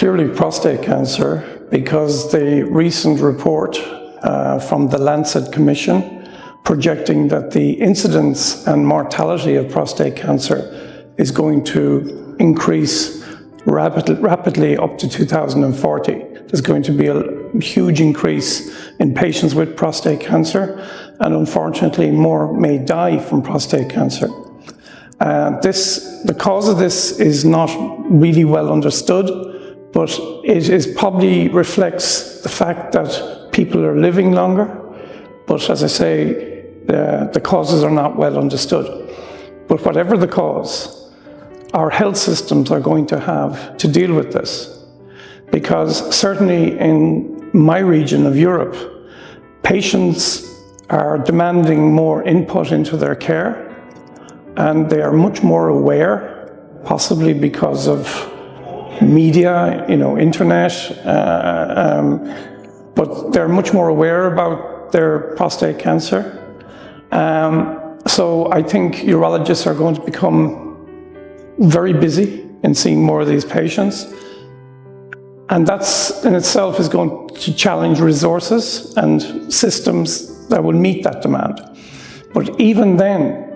clearly prostate cancer, because the recent report from the Lancet Commission projecting that the incidence and mortality of prostate cancer is going to increase rapidly up to 2040. There's going to be a huge increase in patients with prostate cancer, and unfortunately more may die from prostate cancer. The cause of this is not really well understood, but it probably reflects the fact that people are living longer. But as I say, the causes are not well understood. But whatever the cause, our health systems are going to have to deal with this. Because certainly in my region of Europe, patients are demanding more input into their care, and they are much more aware, possibly because of media, internet, but they're much more aware about their prostate cancer. So I think urologists are going to become very busy in seeing more of these patients. And that's in itself is going to challenge resources and systems that will meet that demand. But even then,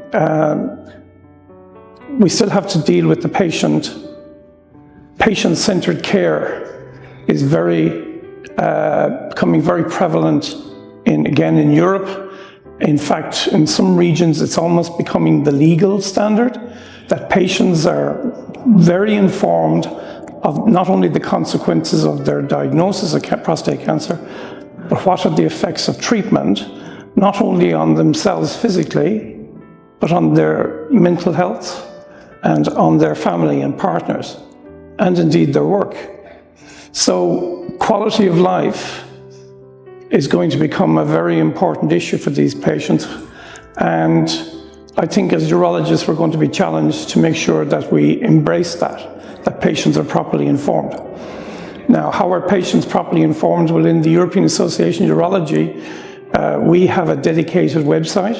we still have to deal with the patient. Patient-centered care is becoming very prevalent in Europe. In fact, in some regions, it's almost becoming the legal standard that patients are very informed of not only the consequences of their diagnosis of prostate cancer, but what are the effects of treatment, not only on themselves physically, but on their mental health and on their family and partners, and indeed their work. So quality of life is going to become a very important issue for these patients. And I think as urologists, we're going to be challenged to make sure that we embrace that patients are properly informed. Now, how are patients properly informed? Well, in the European Association of Urology, we have a dedicated website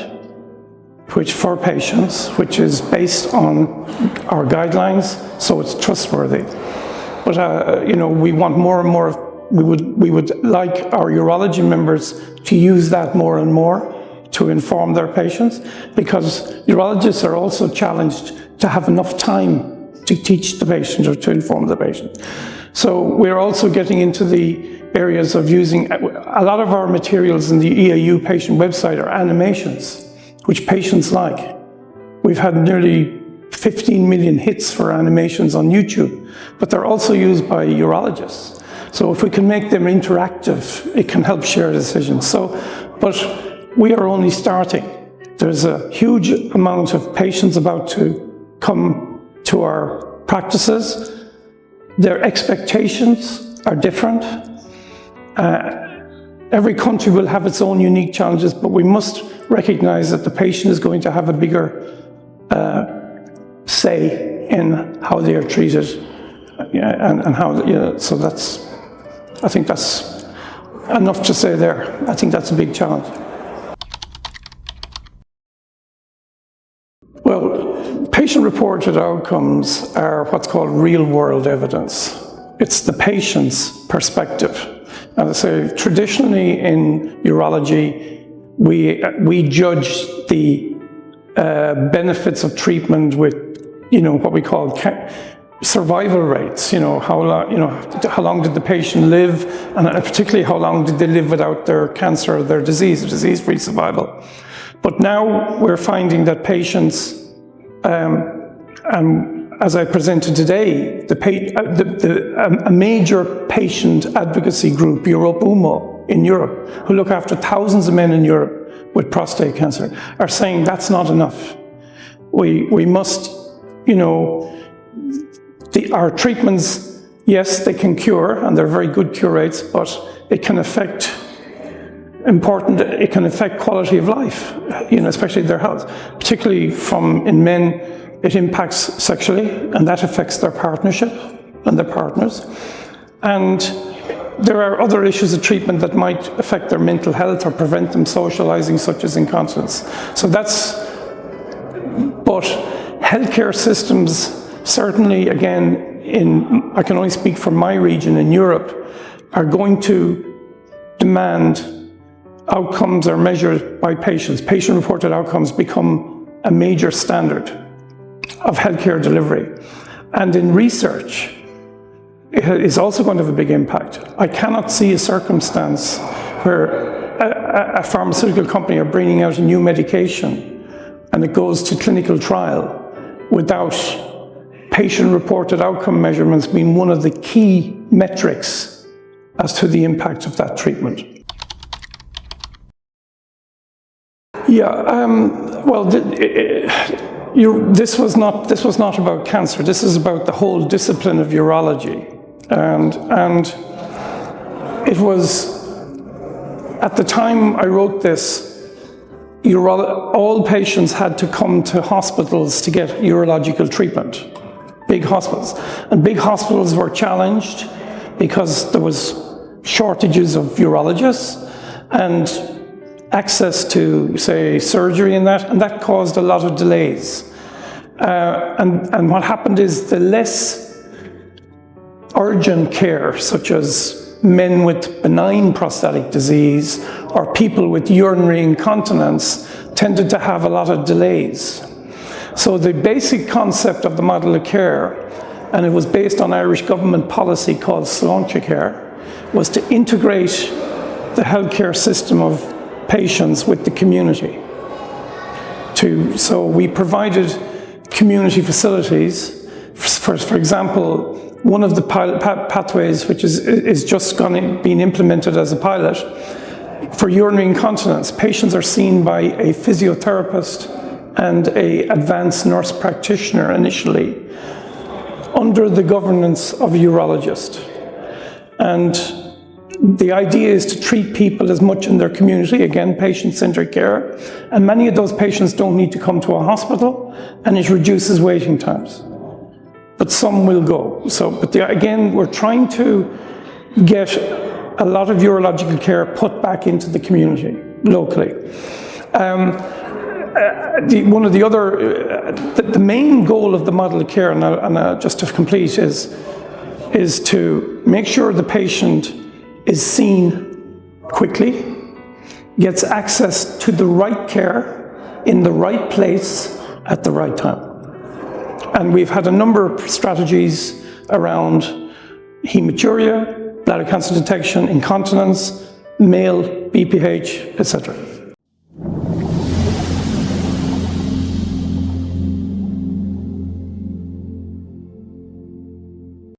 for patients, which is based on our guidelines, so it's trustworthy. But we want more and more. We would like our urology members to use that more and more to inform their patients, because urologists are also challenged to have enough time to teach the patient or to inform the patient. So we're also getting into the areas of using a lot of our materials in the EAU patient website are animations, which patients like. We've had nearly 15 million hits for animations on YouTube, but they're also used by urologists. So if we can make them interactive, it can help share decisions. But we are only starting. There's a huge amount of patients about to come to our practices. Their expectations are different. Every country will have its own unique challenges, but we must recognize that the patient is going to have a bigger say in how they are treated, and how, so I think that's enough to say there. I think that's a big challenge. Well, patient-reported outcomes are what's called real-world evidence. It's the patient's perspective. And I say, traditionally in urology, we judge the benefits of treatment with, what we call survival rates. How long did the patient live, and particularly how long did they live without their cancer or their disease-free survival. But now we're finding that patients, as I presented today, a major patient advocacy group, Umo in Europe, who look after thousands of men in Europe with prostate cancer, are saying that's not enough. We must, our treatments, yes, they can cure, and they're very good cure rates, but it can affect quality of life, especially their health. Particularly in men, it impacts sexually, and that affects their partnership and their partners. And there are other issues of treatment that might affect their mental health or prevent them socializing, such as incontinence. But healthcare systems, certainly, again, I can only speak for my region in Europe, are going to demand outcomes are measured by patients. Patient-reported outcomes become a major standard of healthcare delivery. And in research, it is also going to have a big impact. I cannot see a circumstance where a pharmaceutical company are bringing out a new medication and it goes to clinical trial without patient-reported outcome measurements being one of the key metrics as to the impact of that treatment. Yeah, well, this was not about cancer. This is about the whole discipline of urology, and it was at the time I wrote this. All patients had to come to hospitals to get urological treatment, big hospitals, and big hospitals were challenged because there was shortages of urologists and access to, say, surgery and that caused a lot of delays. And what happened is the less urgent care, such as men with benign prostatic disease or people with urinary incontinence, tended to have a lot of delays. So the basic concept of the model of care, and it was based on Irish government policy called Sláinte Care, was to integrate the healthcare system of patients with the community. So we provided community facilities. For example, one of the pilot pathways, which is just being implemented as a pilot, for urinary incontinence, patients are seen by a physiotherapist and an advanced nurse practitioner initially, under the governance of a urologist. And the idea is to treat people as much in their community, again, patient-centered care, and many of those patients don't need to come to a hospital, and it reduces waiting times. But some will go. Again, we're trying to get a lot of urological care put back into the community, locally. The main goal of the model of care, and just to complete, is to make sure the patient is seen quickly, gets access to the right care in the right place at the right time. And we've had a number of strategies around hematuria, bladder cancer detection, incontinence, male BPH, etc.